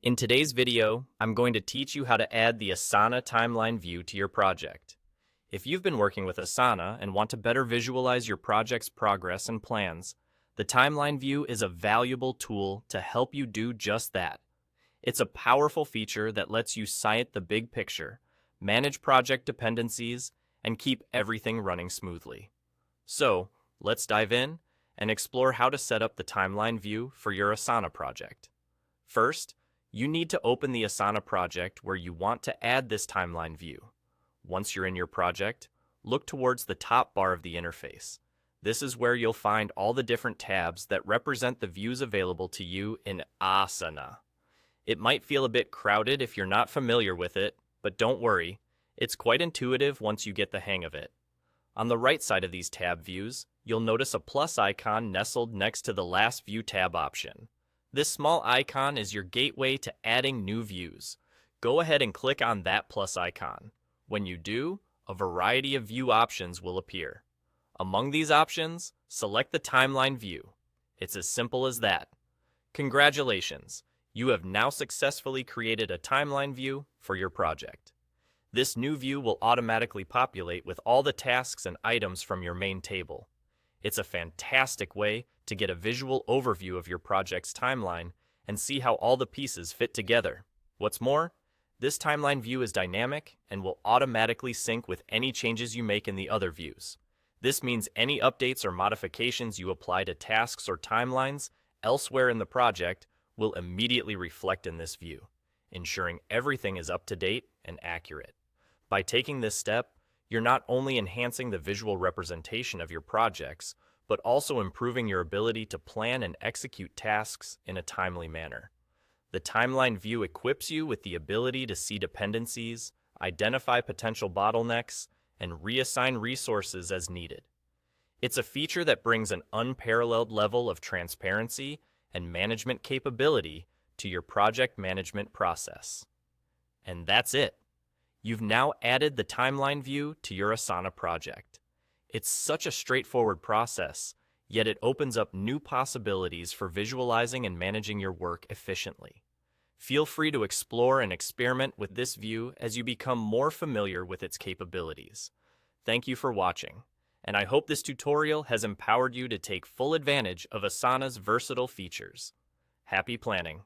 In today's video, I'm going to teach you how to add the Asana timeline view to your project. If you've been working with Asana and want to better visualize your project's progress and plans, the timeline view is a valuable tool to help you do just that. It's a powerful feature that lets you sight the big picture, manage project dependencies, and keep everything running smoothly. So, let's dive in and explore how to set up the timeline view for your Asana project. First, you need to open the Asana project where you want to add this timeline view. Once you're in your project, look towards the top bar of the interface. This is where you'll find all the different tabs that represent the views available to you in Asana. It might feel a bit crowded if you're not familiar with it, but don't worry, it's quite intuitive once you get the hang of it. On the right side of these tab views, you'll notice a plus icon nestled next to the last view tab option. This small icon is your gateway to adding new views. Go ahead and click on that plus icon. When you do, a variety of view options will appear. Among these options, select the timeline view. It's as simple as that. Congratulations! You have now successfully created a timeline view for your project. This new view will automatically populate with all the tasks and items from your main table. It's a fantastic way to get a visual overview of your project's timeline and see how all the pieces fit together. What's more, this timeline view is dynamic and will automatically sync with any changes you make in the other views. This means any updates or modifications you apply to tasks or timelines elsewhere in the project will immediately reflect in this view, ensuring everything is up to date and accurate. By taking this step, you're not only enhancing the visual representation of your projects, but also improving your ability to plan and execute tasks in a timely manner. The timeline view equips you with the ability to see dependencies, identify potential bottlenecks, and reassign resources as needed. It's a feature that brings an unparalleled level of transparency and management capability to your project management process. And that's it. You've now added the timeline view to your Asana project. It's such a straightforward process, yet it opens up new possibilities for visualizing and managing your work efficiently. Feel free to explore and experiment with this view as you become more familiar with its capabilities. Thank you for watching, and I hope this tutorial has empowered you to take full advantage of Asana's versatile features. Happy planning!